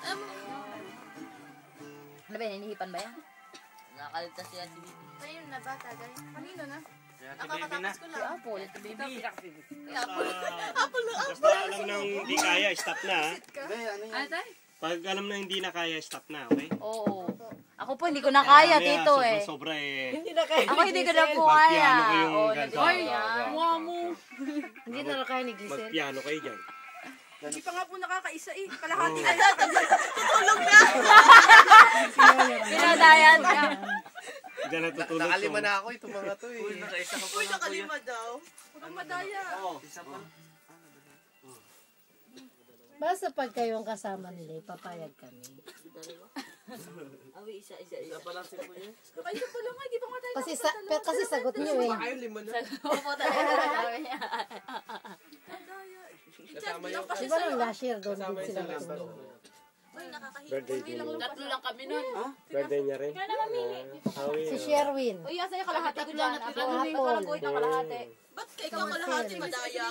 Ano ba, hinihipan ba yan? Nakaligtas siya si Bibi. Ayun na ba, tagay? Kanino na? Nakakatapos ko Si lang. Apple. Basta alam na hindi kaya, stop na. Ha? Ano tayo? Pag alam na hindi na kaya, stop na, okay? Oo. Ako po, hindi ko na kaya, Mamaya, tito eh. Sobra eh. Hindi na kaya. Ako hindi ko na po kaya. Magpiano ko yung Oo, gansa. nagpiano. mo. Hindi na kaya ni Glisel. Magpiano kayo dyan. Hindi pa nga po nakakaisa eh. Kalahati Oo. na. Tutulog na. Pinadayan niya. Diyan natutulog. Nakalima na ako itong mga to eh. Uy, nakaisa ka pa Uy, na kuya. nakalima daw. Huwag madaya. Isa pa. Basta pag kayong kasama nila, papayag kami. Awi, isa pa lang si kuya. Kayo pa lang nga, di ba nga tayo Kasi sagot niyo eh. Kayo lima na. Opo talaga sabi niya. madaya? Kasama Lang yung pa Di siya ba sa... nung last year doon kasama din yung sila sa natulog? Uy, nakakahiya. Birthday din. Tatlo lang kami nun. Birthday niya rin. Hawi. Si Sherwin. Uy, asa yung kalahati ko dyan? Ako Apple. ko lang kalahati. Ba't kayo kalahati madaya?